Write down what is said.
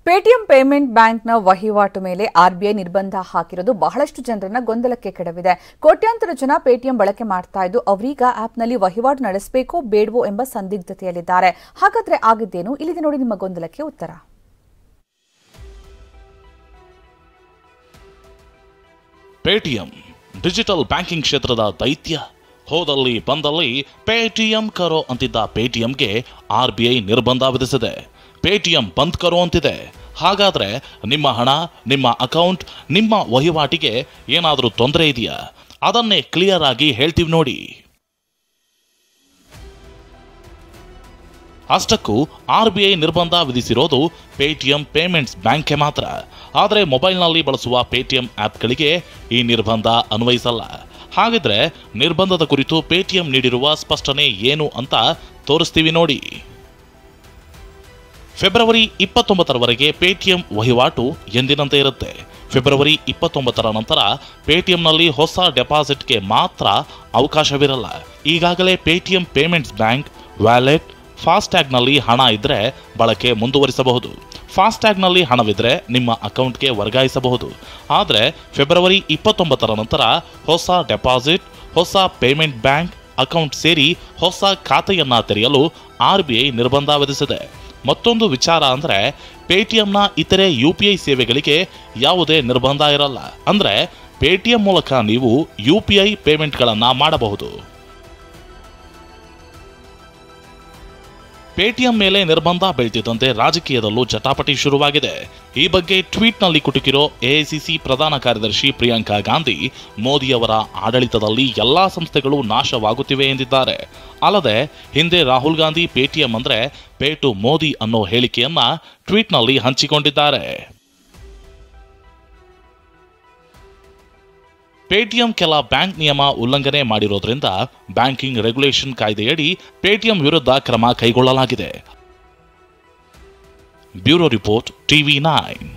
Paytm payment ಬ್ಯಾಂಕ್ನ ವಹಿವಾಟು ಮೇಲೆ ಆರ್ಬಿಐ ನಿರ್ಬಂಧ ಹಾಕಿರೋದು ಬಹಳಷ್ಟು ಜನರನ್ನ ಗೊಂದಲಕ್ಕೆ ಕೆಡವಿದೆ. ಕೋಟ್ಯಾಂತರ ಜನ ಪೇಟಿಎಂ ಬಳಕೆ ಮಾಡ್ತಾ ಇದ್ದು ಅವರೀಗ ಆಪ್ನಲ್ಲಿ ವಹಿವಾಟು ನಡೆಸಬೇಕೋ ಬೇಡವೋ ಎಂಬ ಸಂದಿಗ್ಧತೆಯಲ್ಲಿದ್ದಾರೆ. ಹಾಗಾದ್ರೆ ಆಗಿದ್ದೇನು? ಇಲ್ಲಿದೆ ನೋಡಿ ನಿಮ್ಮ ಗೊಂದಲಕ್ಕೆ ಉತ್ತರ. ಪೇಟಿಎಂ ಡಿಜಿಟಲ್ ಬ್ಯಾಂಕಿಂಗ್ ಕ್ಷೇತ್ರದ ದೈತ್ಯ. ಹೋದಲ್ಲಿ ಬಂದಲ್ಲಿ ಪೇಟಿಎಂ ಕರೋ ಅಂತಿದ್ದ ಪೇಟಿಎಂಗೆ ಆರ್ಬಿಐ ನಿರ್ಬಂಧ ವಿಧಿಸಿದೆ. ಪೇಟಿಎಂ ಬಂದ್ ಕರೋ ಅಂತಿದೆ. ಹಾಗಾದ್ರೆ ನಿಮ್ಮ ಹಣ, ನಿಮ್ಮ ಅಕೌಂಟ್, ನಿಮ್ಮ ವಹಿವಾಟಿಗೆ ಏನಾದರೂ ತೊಂದರೆ ಇದೆಯಾ? ಅದನ್ನೇ ಕ್ಲಿಯರ್ ಆಗಿ ಹೇಳ್ತೀವಿ ನೋಡಿ. ಅಷ್ಟಕ್ಕೂ ಆರ್ಬಿಐ ನಿರ್ಬಂಧ ವಿಧಿಸಿರೋದು ಪೇಟಿಎಂ ಪೇಮೆಂಟ್ಸ್ ಬ್ಯಾಂಕ್ಗೆ ಮಾತ್ರ. ಆದರೆ ಮೊಬೈಲ್ನಲ್ಲಿ ಬಳಸುವ ಪೇಟಿಎಂ ಆ್ಯಪ್ಗಳಿಗೆ ಈ ನಿರ್ಬಂಧ ಅನ್ವಯಿಸಲ್ಲ. ಹಾಗಿದ್ರೆ ನಿರ್ಬಂಧದ ಕುರಿತು ಪೇಟಿಎಂ ನೀಡಿರುವ ಸ್ಪಷ್ಟನೆ ಏನು ಅಂತ ತೋರಿಸ್ತೀವಿ ನೋಡಿ. ಫೆಬ್ರವರಿ 29ರವರೆಗೆ ಪೇಟಿಎಂ ವಹಿವಾಟು ಎಂದಿನಂತೆ ಇರುತ್ತೆ. ಫೆಬ್ರವರಿ 29ರ ನಂತರ ಪೇಟಿಎಂನಲ್ಲಿ ಹೊಸ ಡೆಪಾಸಿಟ್ಗೆ ಮಾತ್ರ ಅವಕಾಶವಿರಲ್ಲ. ಈಗಾಗಲೇ ಪೇಟಿಎಂ ಪೇಮೆಂಟ್ಸ್ ಬ್ಯಾಂಕ್ ವ್ಯಾಲೆಟ್, ಫಾಸ್ಟ್ಯಾಗ್ನಲ್ಲಿ ಹಣ ಇದ್ರೆ ಬಳಕೆ ಮುಂದುವರಿಸಬಹುದು. ಫಾಸ್ಟ್ಯಾಗ್ನಲ್ಲಿ ಹಣವಿದ್ರೆ ನಿಮ್ಮ ಅಕೌಂಟ್ಗೆ ವರ್ಗಾಯಿಸಬಹುದು. ಆದರೆ ಫೆಬ್ರವರಿ 29ರ ನಂತರ ಹೊಸ ಡೆಪಾಸಿಟ್, ಹೊಸ ಪೇಮೆಂಟ್ ಬ್ಯಾಂಕ್ ಅಕೌಂಟ್ ಸೇರಿ ಹೊಸ ಖಾತೆಯನ್ನ ತೆರೆಯಲು ಆರ್ಬಿಐ ನಿರ್ಬಂಧ ವಿಧಿಸಿದೆ. ಮತ್ತೊಂದು ವಿಚಾರ ಅಂದರೆ ಪೇಟಿಎಂನ ಇತರೆ UPI ಸೇವೆಗಳಿಗೆ ಯಾವುದೇ ನಿರ್ಬಂಧ ಇರಲ್ಲ. ಅಂದರೆ ಪೇಟಿಎಂ ಮೂಲಕ ನೀವು UPI ಪೇಮೆಂಟ್ಗಳನ್ನು ಮಾಡಬಹುದು. ಪೇಟಿಎಂ ಮೇಲೆ ನಿರ್ಬಂಧ ಬೀಳ್ತಿದ್ದಂತೆ ರಾಜಕೀಯದಲ್ಲೂ ಜಟಾಪಟಿ ಶುರುವಾಗಿದೆ. ಈ ಬಗ್ಗೆ ಟ್ವೀಟ್ನಲ್ಲಿ ಕುಟುಕಿರೋ AICC ಪ್ರಧಾನ ಕಾರ್ಯದರ್ಶಿ ಪ್ರಿಯಾಂಕಾ ಗಾಂಧಿ, ಮೋದಿಯವರ ಆಡಳಿತದಲ್ಲಿ ಎಲ್ಲಾ ಸಂಸ್ಥೆಗಳು ನಾಶವಾಗುತ್ತಿವೆ ಎಂದಿದ್ದಾರೆ. ಅಲ್ಲದೆ ಹಿಂದೆ ರಾಹುಲ್ ಗಾಂಧಿ ಪೇಟಿಎಂ ಅಂದ್ರೆ ಪೇಟು ಮೋದಿ ಅನ್ನೋ ಹೇಳಿಕೆಯನ್ನ ಟ್ವೀಟ್ನಲ್ಲಿ ಹಂಚಿಕೊಂಡಿದ್ದಾರೆ. ಪೇಟಿಎಂ ಕೆಲ ಬ್ಯಾಂಕ್ ನಿಯಮ ಉಲ್ಲಂಘನೆ ಮಾಡಿರೋದ್ರಿಂದ ಬ್ಯಾಂಕಿಂಗ್ ರೆಗ್ಯುಲೇಷನ್ ಕಾಯ್ದೆಯಡಿ ಪೇಟಿಎಂ ವಿರುದ್ಧ ಕ್ರಮ ಕೈಗೊಳ್ಳಲಾಗಿದೆ. Bureau report, TV9.